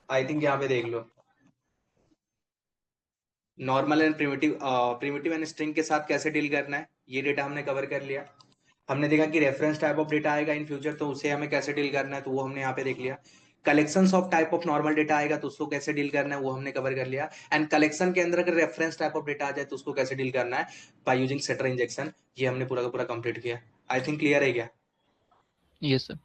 I think यहाँ पे देख लो, normal and primitive, primitive and string के साथ कैसे डील करना है, ये डेटा हमने कवर कर लिया। हमने देखा कि रेफरेंस टाइप ऑफ डेटा आएगा इन फ्यूचर, तो उसे हमें कैसे डील करना है, तो वो हमने यहाँ पे देख लिया। Collection of type of normal data आएगा तो उसको कैसे डील करना है वो हमने कवर कर लिया। एंड कलेक्शन के अंदर अगर रेफरेंस टाइप ऑफ डेटा आ जाए तो उसको कैसे डील करना है बाय यूजिंग सेटर इंजेक्शन, ये हमने पूरा का पूरा कंप्लीट किया। आई थिंक क्लियर है क्या? ये सब।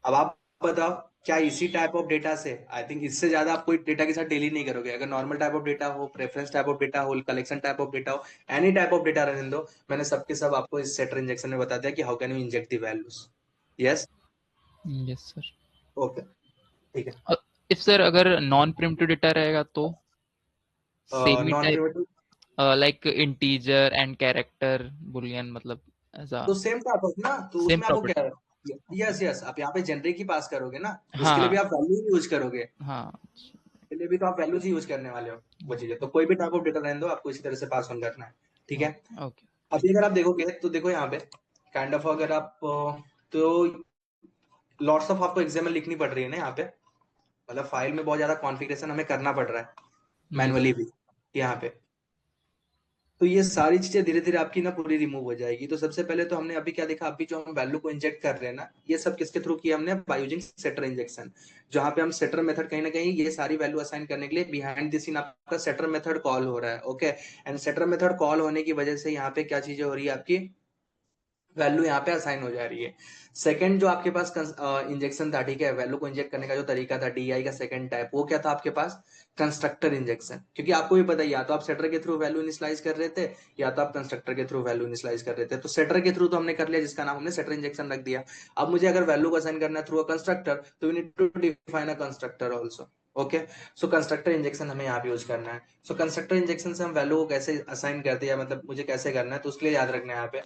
अब आप बताओ, क्या इसी टाइप ऑफ डेटा से, आई थिंक इससे ज्यादा आप कोई डेटा के साथ डील नहीं करोगे। अगर नॉर्मल टाइप ऑफ डेटा हो, प्रेफरेंस टाइप ऑफ डेटा हो, कलेक्शन टाइप ऑफ डेटा हो, एनी टाइप ऑफ डेटा रहने दो, मैंने सबके सब आपको इस सेटर इंजेक्शन में बता दिया कि how can you inject the values. Yes. Yes sir. Okay, ठीक है। इफ सर अगर नॉन प्रिमिटिव डेटा रहेगा तो same he non type, primitive, like integer and character Boolean, मतलब ऐसा तो सेम टाइप ऑफ ना, तो सेम उसमें आपको क्या प्रॉपर्टी। है, यस यस, आप यहाँ पे जेनरिक ही पास करोगे ना, उसके लिए भी हाँ आप वैल्यू यूज करोगे, हाँ। के लिए भी तो आप वैल्यूज ही यूज करने वाले हो। वो चीजें तो कोई भी टाइप ऑफ डेटा रहने दो, आपको इसी तरह से पास ऑन करना है। ठीक है। Okay okay. अभी अगर आप देखोगे तो देखो यहाँ पे काइंड ऑफ, अगर आप तो लॉट्स ऑफ आपको एग्जाम्पल लिखनी पड़ रही है ना यहाँ पे, मतलब फाइल में बहुत ज्यादा कॉन्फ़िगरेशन हमें करना पड़ रहा है यस। मैनुअली भी यहाँ पे। तो ये सारी चीजें धीरे धीरे आपकी ना पूरी रिमूव हो जाएगी। तो सबसे पहले तो हमने अभी क्या देखा, अभी जो हम वैल्यू को इंजेक्ट कर रहे हैं ना, ये सब किसके थ्रू किया हमने, बाय यूजिंग सेटर इंजेक्शन। जहां पे हम सेटर मेथड कहीं ना कहीं ये सारी वैल्यू असाइन करने के लिए बिहाइंड द सीन आपका सेटर मेथड कॉल हो रहा है। Okay, and setter method call होने की वजह से यहाँ पे क्या चीजें हो रही है, आपकी वैल्यू यहाँ पे असाइन हो जा रही है। सेकंड जो आपके पास इंजेक्शन था, ठीक है, वैल्यू को इंजेक्ट करने का जो तरीका था डीआई का सेकंड टाइप, वो क्या था आपके पास, कंस्ट्रक्टर इंजेक्शन। क्योंकि आपको भी पता है, या तो आप सेटर के थ्रू वैल्यू इनिशियलाइज कर रहे थे, या तो आप कंस्ट्रक्टर के थ्रू वैल्यू इनिशियलाइज कर रहे थे। तो सेटर के थ्रू तो हमने कर लिया, जिसका नाम हमने सेटर इंजेक्शन रख दिया। अब मुझे अगर वैल्यू को असाइन करना है थ्रू अ कंस्ट्रक्टर, तो we need to define a constructor also. Okay, so constructor injection हमें यहाँ पे यूज करना है। सो कंस्ट्रक्टर इंजेक्शन से हम वैल्यू को कैसे असाइन करते हैं, मतलब मुझे कैसे करना है, तो उसके लिए याद रखना है यहाँ पे,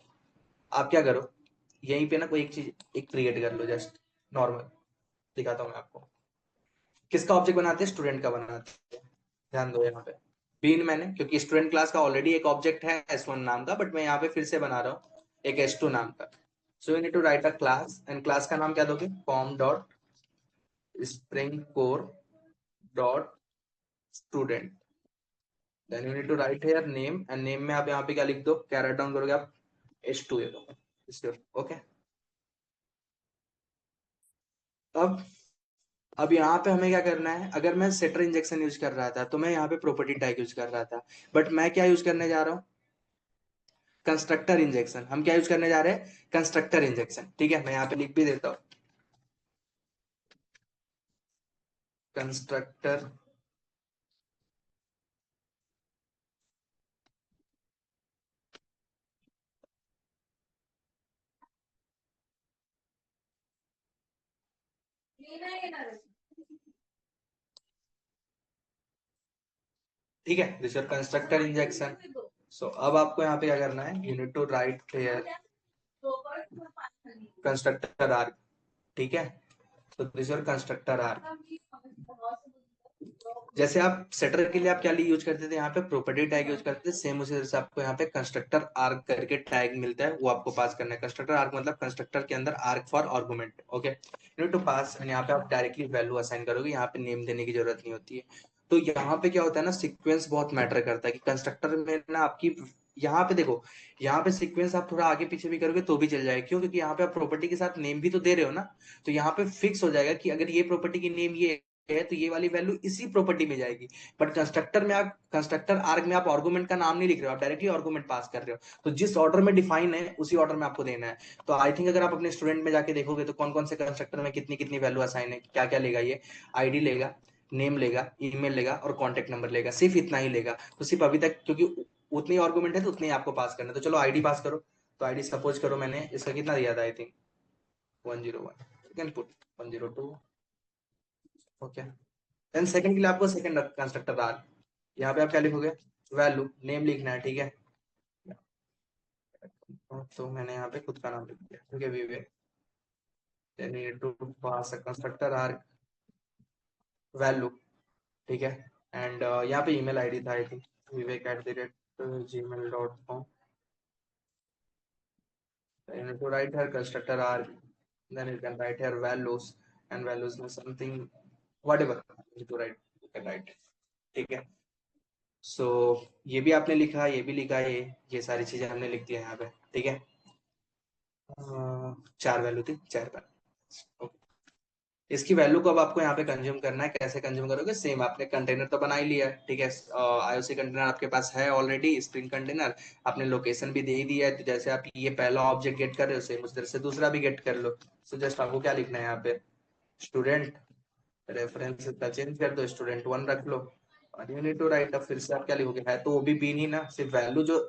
आप क्या करो, यहीं पे ना कोई एक चीज एक क्रिएट कर लो, जस्ट नॉर्मल दिखाता हूँ मैं आपको। किसका ऑब्जेक्ट बनाते हैं, स्टूडेंट का बनाते हैं। ध्यान दो यहाँ पे, बीन मैंने, क्योंकि स्टूडेंट क्लास का ऑलरेडी एक ऑब्जेक्ट है S1 नाम का, बट मैं यहाँ पे फिर से बना रहा हूँ एक S2 नाम का। So you need to write a class, and class का नाम क्या दोगे, form dot spring core dot student. Then you need to write here name, and name में आप यहाँ पे क्या लिख दो, क्या राइट डाउन करोगे आप, S2 ये दो। ओके, अब यहाँ पे हमें क्या करना है, अगर मैं सेटर इंजेक्शन यूज कर रहा था तो मैं यहाँ पे प्रॉपर्टी टैग यूज कर रहा था, बट मैं क्या यूज करने जा रहा हूँ, कंस्ट्रक्टर इंजेक्शन। हम क्या यूज करने जा रहे हैं, कंस्ट्रक्टर इंजेक्शन। ठीक है, मैं यहाँ पे लिख भी देता हूँ, कंस्ट्रक्टर। ठीक है, this your constructor injection. So अब आपको यहाँ पे क्या करना है, you need to write here constructor arg. ठीक है, तो दिस योर कंस्ट्रक्टर आर्ग। जैसे आप सेटर के लिए आप क्या यूज करते थे, यहाँ पे प्रॉपर्टी टैग यूज करते थे, सेम उसी तरह से आपको यहाँ पे कंस्ट्रक्टर आर्ग करके टैग मिलता है, वो आपको पास करना है। कंस्ट्रक्टर आर्ग मतलब कंस्ट्रक्टर के अंदर arg for argument. Okay, you need to pass, and यहाँ पे आप डायरेक्टली वैल्यू असाइन करोगे, यहाँ पे नेम देने की जरूरत नहीं होती है। तो यहाँ पे क्या होता है ना, सीक्वेंस बहुत मैटर करता है कि कंस्ट्रक्टर में ना आपकी, यहाँ पे देखो, यहाँ पे सीक्वेंस आप थोड़ा आगे पीछे भी करोगे तो भी चल जाएगा। क्यों? क्योंकि यहाँ पे आप प्रॉपर्टी के साथ नेम भी तो दे रहे हो ना, तो यहाँ पे फिक्स हो जाएगा कि अगर ये प्रॉपर्टी की नेम ये है तो ये वाली वैल्यू इसी प्रॉपर्टी में जाएगी। बट कंस्ट्रक्टर में आप, कंस्ट्रक्टर आर्ग में आप आर्गुमेंट का नाम नहीं लिख रहे हो, आप डायरेक्टली आर्गुमेंट पास कर रहे हो, तो जिस ऑर्डर में डिफाइन है उसी ऑर्डर में आपको देना है। तो आई थिंक अगर आप अपने स्टूडेंट में जाके देखोगे तो कौन कौन से कंस्ट्रक्टर में कितनी कितनी वैल्यू असाइन है, क्या क्या लेगा, ये आईडी लेगा, नेम लेगा, ईमेल लेगा और कॉन्टेक्ट नंबर लेगा, सिर्फ इतना ही लेगा। तो सिर्फ अभी तक, क्योंकि उतनी आर्गुमेंट है तो उतनी आपको पास करना है। तो चलो आईडी पास करो। तो आईडी सपोज करो मैंने इसका कितना दिया था, I think 101, can put 102। Okay, then second के लिए आपको सेकंड कंस्ट्रक्टर आर, यहाँ पे आप क्या लिखोगे, वैल्यू, नेम लिखना है। ठीक है, तो मैंने यहाँ पे खुद का नाम लिख दिया, ठीक है, Vivek. Then you need to pass a constructor r value. ठीक है, एंड यहाँ पे ईमेल आईडी था, I think vivek@gmail.com। you need to write here constructor arg, then you can write here values, and values में something whatever, to write, write, ठीक है। सो ये भी आपने लिखा, ये भी लिखा, ये सारी चीजें हमने लिख दिया यहाँ पे, ठीक है। 4 वैल्यू थी, 4 बार। इसकी वैल्यू को अब आपको यहाँ पे कंज्यूम करना है। कैसे कंज्यूम करोगे? सेम, आपने कंटेनर तो बना ही लिया है, ठीक है। आईओसी कंटेनर आपके पास है ऑलरेडी, स्प्रिंग कंटेनर। आपने लोकेशन भी दे ही दिया है, तो जैसे आप ये पहला ऑब्जेक्ट गेट कर रहे हो, सेम उस तरह से दूसरा भी गेट कर लो। सो जस्ट आपको क्या लिखना है यहाँ पे? स्टूडेंट, रेफरेंस का चेंज कर दो, स्टूडेंट 1 रख लो। और यू नीड टू राइट, अब फिर से आप क्या लिखोगे? है तो वो भी बीन ही ना, सिर्फ वैल्यू जो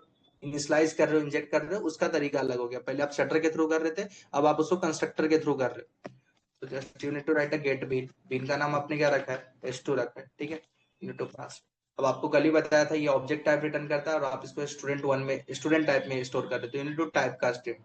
इनिशियलाइज कर रहे हो, इंजेक्ट कर रहे हो, उसका तरीका अलग हो गया। पहले आप शटर के थ्रू कर रहे थे, अब आप उसको कंस्ट्रक्टर के थ्रू कर रहे हो। तो just you need to write a get bean. Bean का नाम आपने क्या रखा है? S2 रखा है, ठीक है। यू नीड टू पास। अब आपको कल ही बताया था ये ऑब्जेक्ट टाइप रिटर्न करता है, और आप इसको स्टूडेंट 1 में स्टूडेंट टाइप में स्टोर कर रहे हो, तो you need to type cast it.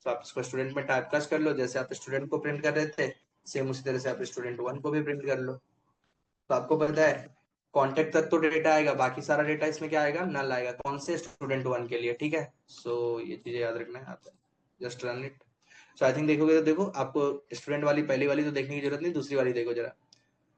तो आप इसको स्टूडेंट में टाइप कास्ट कर लो, जैसे आप स्टूडेंट को प्रिंट कर रहे थे, सेम उसी तरह से आप स्टूडेंट 1 को भी प्रिंट कर लो। तो आपको पता है कॉन्टेक्ट तक तो डेटा आएगा, बाकी सारा डेटा इसमें क्या आएगा? नल आएगा। कौन से? स्टूडेंट 1 के लिए, ठीक है। सो ये चीजें याद रखना है आप। Just run it. So I think देखोगे तो देखो, आपको स्टूडेंट वाली पहली वाली तो देखने की जरूरत नहीं, दूसरी वाली देखो जरा।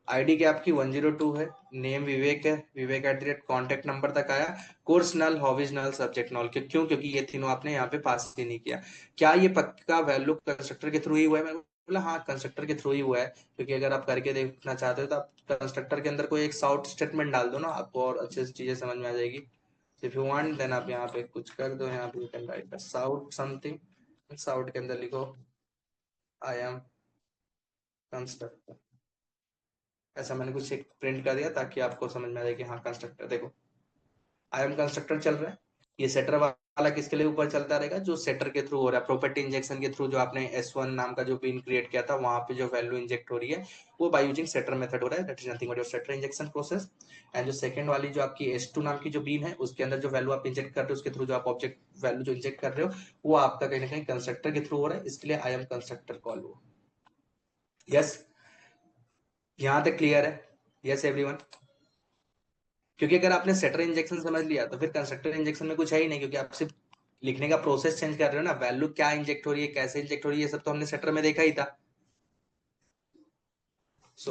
आईडी क्या आपकी? 102 है। नेम विवेक है, विवेक @ कॉन्टेक्ट नंबर तक आया। कोर्स नल, हॉबीज नल, सब्जेक्ट नल। क्यों? क्योंकि ये तीनों आपने यहाँ पे पास ही नहीं किया। क्या ये पक्का वैल्यू कंस्ट्रक्टर के थ्रू ही हुआ है? मैं बोला हाँ, कंस्ट्रक्टर के थ्रू ही हुआ है। क्योंकि अगर आप करके देखना चाहते हो तो आप कंस्ट्रक्टर के अंदर कोई एक साउट स्टेटमेंट डाल दो ना, आपको और अच्छे से चीजें समझ में आ जाएगी। इफ यू वांट देन आप यहाँ पे कुछ कर दो, यहाँ पे you can write sout something. Sout के अंदर लिखो आई एम कंस्ट्रक्टर। ऐसा मैंने कुछ एक प्रिंट कर दिया ताकि आपको समझ में आ जाए कि हाँ कंस्ट्रक्टर। देखो आई एम कंस्ट्रक्टर चल रहा है। ये सेटर वाला किसके लिए ऊपर चलता रहेगा? जो सेटर के थ्रू हो रहा है, प्रॉपर्टी इंजेक्शन के थ्रू। जो आपने S1 नाम का जो बीन क्रिएट किया था, वहां पे जो वैल्यू इंजेक्ट हो रही है, वो बाय यूजिंग सेटर मेथड हो रहा है। That is nothing but your setter injection process. And जो सेकंड वाली जो आपकी S2 नाम की जो बीन है, उसके अंदर जो वैल्यू आप इंजेक्ट कर रहे हो, उसके थ्रू जो आप ऑब्जेक्ट वैल्यू जो इंजेक्ट कर रहे हो, वो आपका कहीं ना कहीं कंस्ट्रक्टर के थ्रू हो रहा है। इसके लिए आई एम कंस्ट्रक्टर कॉल हो। यस, यहाँ तक क्लियर है? Yes everyone? क्योंकि अगर आपने सेटर इंजेक्शन समझ लिया तो फिर कंस्ट्रक्टर इंजेक्शन में कुछ है ही नहीं, क्योंकि आप सिर्फ लिखने का प्रोसेस चेंज कर रहे हो ना। वैल्यू क्या इंजेक्ट हो रही है, कैसे इंजेक्ट हो रही है, ये सब तो हमने सेटर में देखा ही था।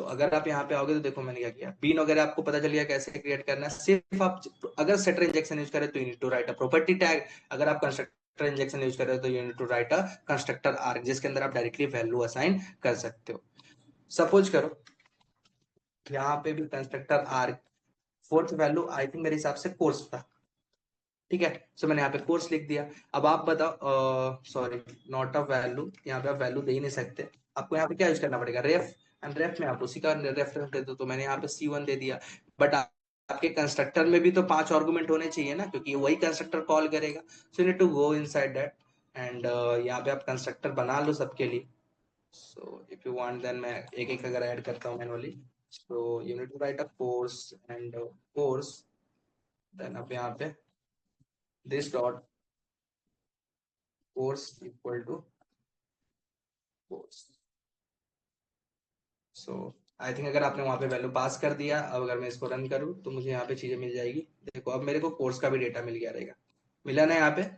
अगर आप यहाँ पे आओगे तो देखो मैंने क्या किया। बीन वगैरह आपको पता चल गया कैसे क्रिएट करना है। सिर्फ आप अगर सेटर इंजेक्शन यूज करें तो you need to write a property tag. अगर आप कंस्ट्रक्टर इंजेक्शन यूज कर रहे हो तो you need to write a constructor arg, जिसके अंदर आप डायरेक्टली वैल्यू असाइन कर सकते हो। सपोज करो यहाँ पे भी constructor arg, fourth value I think मेरे हिसाब से कोर्स था, ठीक है। मैंने यहाँ पे कोर्स लिख दिया। अब आप बताओ, सॉरी, नॉट अ वैल्यू, यहाँ पे आप वैल्यू दे ही नहीं सकते। आपको यहाँ पे क्या यूज करना पड़ेगा? रेफ। एंड रेफ में आप उसी का रेफरेंस दे दो। तो मैंने यहाँ पे C1 दे दिया। बट आपके कंस्ट्रक्टर में भी तो 5 आर्गुमेंट होने चाहिए ना, क्योंकि वही कंस्ट्रक्टर कॉल करेगा। So you need to go inside that. And यहाँ पे आप कंस्ट्रक्टर बना लो सबके लिए। So if you want then मैं एक एक अगर ऐड करता हूँ manually. So you need to write a course and course. Then आप यहाँ पे this dot course equal to course. So I think अगर आपने वहां पे वैल्यू पास कर दिया, अब अगर मैं इसको रन करूँ तो मुझे यहाँ पे चीजें मिल जाएगी। देखो अब मेरे को कोर्स का भी डेटा मिल गया रहेगा। मिला ना यहाँ पे?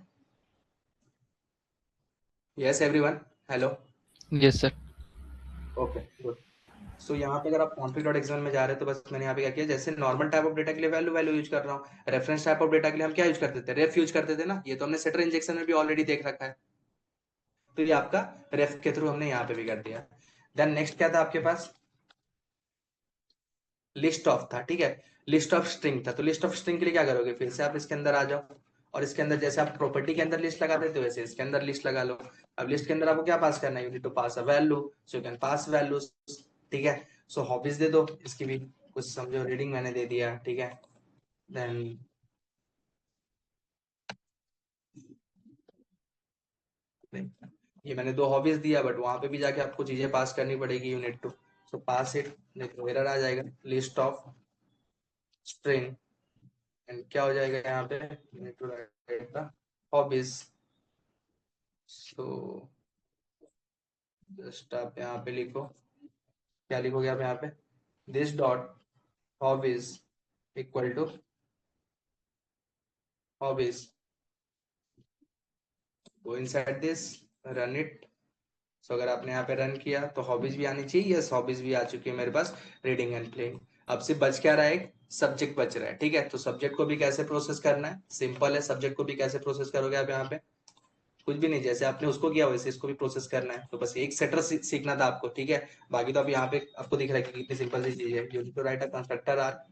Yes everyone? Hello? Yes sir. Okay good. यहाँ पे अगर आप config.xml में जा रहे हो तो बस मैंने यहाँ पे क्या किया, जैसे नॉर्मल टाइप ऑफ डेटा के लिए वैल्यू वैल्यू यूज कर रहा हूँ, रेफरेंस टाइप ऑफ डेटा के लिए हम क्या यूज करते थे? रेफ यूज करते थे ना। ये तो हमने सेटर इंजेक्शन में भी ऑलरेडी देख रखा है। तो ये आपका रेफ के थ्रू हमने यहाँ पे भी कर दिया। देन नेक्स्ट क्या था आपके पास? लिस्ट ऑफ था, ठीक है। लिस्ट ऑफ स्ट्रिंग था। तो लिस्ट ऑफ स्ट्रिंग के लिए क्या करोगे? फिर से आप इसके अंदर आ जाओ, और इसके अंदर जैसे आप प्रॉपर्टी के अंदर लिस्ट लगा देते हो, वैसे इसके अंदर लिस्ट लगा लो। अब लिस्ट के अंदर आपको क्या पास करना है? You need to pass a value. So you can pass values, ठीक है। हॉबीज दे दो, इसकी भी कुछ समझो, रीडिंग मैंने दे दिया, ठीक है। देन ये मैंने 2 हॉबीज दिया, बट वहां पे भी जाके आपको चीजें पास करनी पड़ेगी। You need to pass it. देखो एरर आ जाएगा, लिस्ट ऑफ स्ट्रिंग। एंड क्या हो जाएगा यहाँ पे? You need to write the hobbies. So just आप यहाँ पे लिखो, क्या लिखोगे आप यहाँ पे? This dot hobbies equal to hobbies. Go inside this, run it. अगर आपने यहाँ पे रन किया तो हॉबीज भी आनी चाहिए। यस, हॉबीज भी आ चुकी है मेरे पास, रीडिंग एंड प्लेइंग। अब सिर्फ बच क्या रहा है, एक सब्जेक्ट बच रहा है, ठीक है। तो सब्जेक्ट को भी कैसे प्रोसेस करना है, सिंपल है। सब्जेक्ट को भी कैसे प्रोसेस करोगे आप यहाँ पे, कुछ भी नहीं, जैसे आपने उसको किया वैसे इसको भी प्रोसेस करना है। तो बस एक सेटर सीखना था आपको, ठीक है। बाकी तो अब यहाँ पे आपको दिख रहा है कि कितनी सिंपल सी चीज है। You need to write a constructor arg,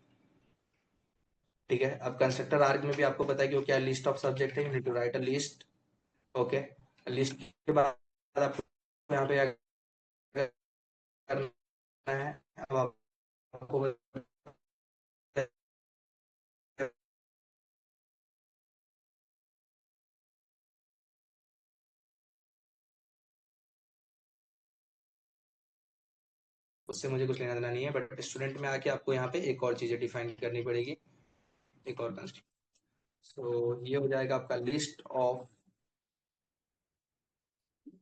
ठीक है। अब कंस्ट्रक्टर आर्क में भी आपको पता है कि वो क्या, लिस्ट ऑफ सब्जेक्ट है। You need to write a list, okay. List के बाद आपको यहाँ पे क्या करना है, अब आपको उससे मुझे कुछ लेना देना नहीं है, बट स्टूडेंट में आके आपको यहाँ पे एक और चीजें डिफाइन करनी पड़ेगी, एक और कंस्ट्रक्ट। सो ये हो जाएगा आपका list of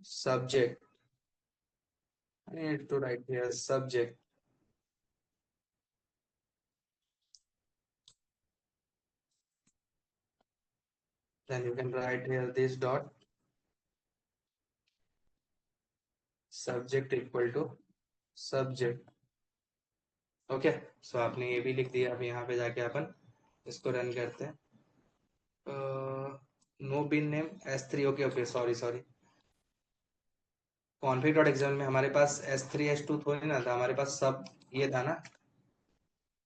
subject, I need to write here subject, then you can write here this dot subject equal to subject, okay. So आपने ये भी लिख दिया। अब यहाँ पे जाके अपन इसको रन करते हैं। No bean name S3, okay okay, sorry sorry. Config dot XML में हमारे पास S3 S2 थोड़ी ना था, हमारे पास सब ये था ना,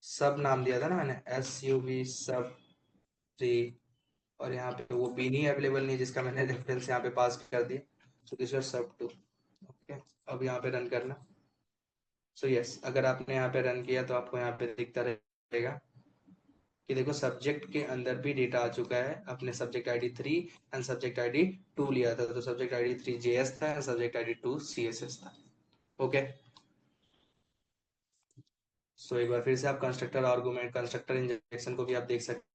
सब नाम दिया था ना मैंने, SUB सब 3। और यहाँ पे वो बिन ही अवेलेबल नहीं जिसका मैंने रेफरेंस यहाँ पे पास कर दिया। सो दिस वाज सब 2, ओके। अब यहाँ पे रन करना। सो यस, अगर आपने यहाँ पे रन किया तो आपको यहाँ पे दिखता रहेगा कि देखो सब्जेक्ट के अंदर भी डेटा आ चुका है। अपने subject ID 3 and subject ID 2 लिया था, तो सब्जेक्ट ID 3 JS था एंड सब्जेक्ट ID 2 CSS था, ओके। सो एक बार फिर से आप कंस्ट्रक्टर आर्गुमेंट, कंस्ट्रक्टर इंजेक्शन को भी आप देख सकते हैं।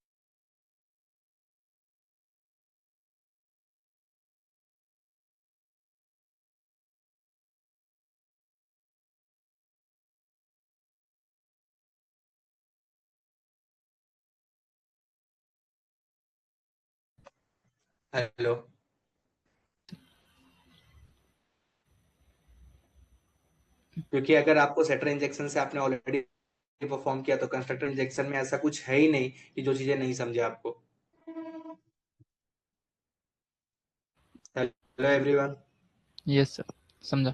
हेलो, क्योंकि अगर आपको सेटर इंजेक्शन से आपने ऑलरेडी परफॉर्म किया, तो कंस्ट्रक्टर इंजेक्शन में ऐसा कुछ है ही नहीं कि जो चीजें नहीं समझे आपको। Hello everyone. यस सर, समझा।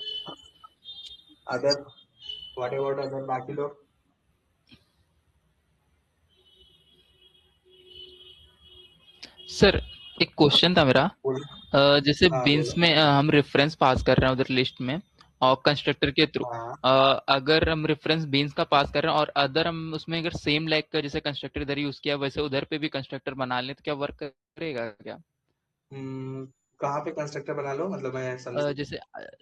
अदर, व्हाट अबाउट अदर, बाकी लोग सर एक क्वेश्चन था मेरा। बोलो। जैसे हाँ बीन्स बोलो। में हम रेफरेंस पास कर रहे हैं उधर लिस्ट में और कंस्ट्रक्टर के थ्रू, हाँ अगर हम रेफरेंस बीन्स का पास कर रहे हैं और अदर हम उसमें अगर सेम लाइक का जैसे कंस्ट्रक्टर इधर यूज किया वैसे उधर पे भी कंस्ट्रक्टर बना लें तो क्या वर्क करेगा क्या? हम्म, कहाँ पे कंस्ट्रक्टर बना लो, मतलब मैं समझ। जैसे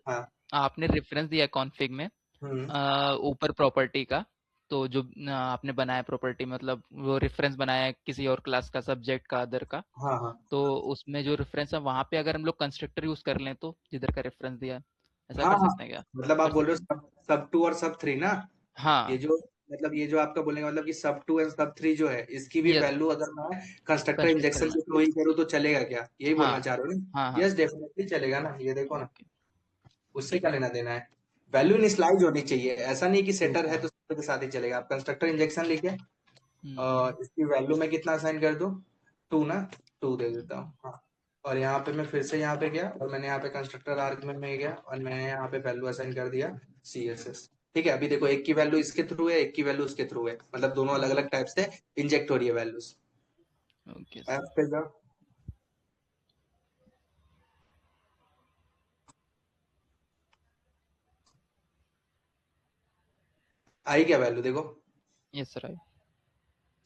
हाँ। आपने रेफरेंस दिया कॉन्फ़िग में हम्म। ऊपर प्रॉपर्टी का, तो जो आपने बनाया प्रॉपर्टी मतलब वो रेफरेंस बनाया है किसी और क्लास का, सब्जेक्ट का, अदर का, हाँ हाँ तो उसमें जो रेफरेंस है वहां पे अगर हम लोग कंस्ट्रक्टर यूज कर लें तो जिधर का रेफरेंस दिया है, ऐसा हाँ कर हाँ, सकते हैं क्या? मतलब आप कर बोल रहे हो सकते हैं। सब सब 2 और सब 3 ना। ये हाँ। जो, मतलब ये जो आपका बोलेंगे मतलब कि सब 2 एंड सब 3 जो है, इसकी भी यस। वैल्यू अगर मैं कंस्ट्रक्टर कंस्ट्रक्टर इंजेक्शन में। के थ्रू ही करूँ तो चलेगा क्या, यही बोलना हाँ चाह रहे हो ना। हाँ हाँ। यस डेफिनेटली चलेगा ना, ये देखो ना, ओके। उससे क्या लेना देना है। वैल्यू इनिशियलाइज होनी चाहिए, ऐसा नहीं कि सेटर है ओके। तो सेटर के साथ ही चलेगा। आप कंस्ट्रक्टर इंजेक्शन लिखे, हम्म। इसकी वैल्यू मैं कितना असाइन कर दूं, 2 ना, 2 दे देता हूँ, हाँ। और यहाँ पे मैं फिर से यहाँ पे गया और मैंने यहाँ पे कंस्ट्रक्टर आर्गुमेंट में गया और मैंने यहाँ पे वैल्यू असाइन कर दिया CSS, ठीक है। अभी देखो एक की वैल्यू इसके थ्रू है, एक की वैल्यू उसके थ्रू है, मतलब दोनों अलग अलग टाइप से इंजेक्ट हो रही है वैल्यूज। Okay app sir. पे जाओ, आई क्या वैल्यू देखो। Yes sir I.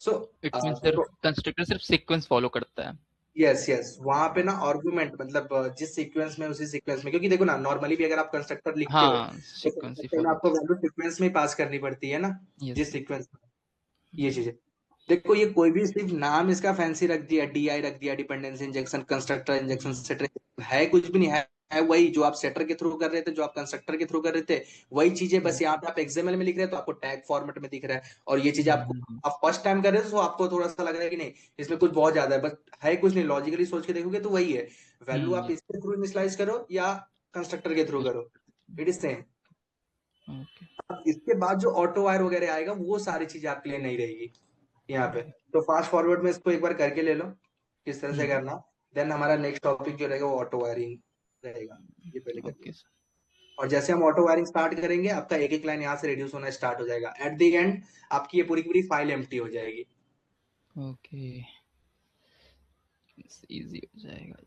So it mean sir देखो, कंस्ट्रक्टर सिर्फ सीक्वेंस फॉलो करता है। यस यस, वहां पे ना आर्गुमेंट मतलब जिस सीक्वेंस में उसी सीक्वेंस में, क्योंकि देखो ना नॉर्मली भी अगर आप कंस्ट्रक्टर लिखते हो हाँ तो सीक्वेंस ही कंस्ट्रक्टर में फॉलो आपको होता वैल्यू सीक्वेंस में ही पास करनी पड़ती है ना, है। यस जिस सर। सीक्वेंस में, ये चीजें। देखो ये कोई भी सिर्फ नाम इसका फैंसी रख दिया, DI रख दिया, dependency injection, constructor injection, setter, है कुछ भी नहीं है। है वही जो आप सेटर के थ्रू कर रहे थे, जो आप कंस्ट्रक्टर के थ्रू कर रहे थे, वही चीजें, बस यहाँ पे आप XML में लिख रहे हैं तो आपको टैग फॉर्मेट में दिख रहा है। और ये चीजें आपको, आप फर्स्ट टाइम कर रहे हो तो आपको थोड़ा सा लग रहा है कि नहीं इसमें कुछ बहुत ज्यादा है, बस है कुछ नहीं, लॉजिकली सोच के देखोगे तो वही है। वैल्यू आप यस। इसके थ्रू इनिशियलाइज करो या कंस्ट्रक्टर के थ्रू करो, इट इज सेम। ओके। अब इसके बाद जो ऑटो वायर वगैरह आएगा वो सारी चीजें आपके लिए नहीं रहेगी यहाँ पे। ओके। तो फास्ट फॉरवर्ड में इसको एक बार करके ले लो किस तरह से हम्म। करना। देन हमारा नेक्स्ट टॉपिक जो रहेगा वो ऑटो वायरिंग रहेगा। ये पहले कर ओके लो। सर। और जैसे हम ऑटो वायरिंग स्टार्ट करेंगे आपका एक एक लाइन यहाँ से रिड्यूस होना स्टार्ट हो जाएगा। एट द एंड आपकी ये पूरी की पूरी फाइल एम्प्टी हो जाएगी। ओके, इजी हो जाएगा।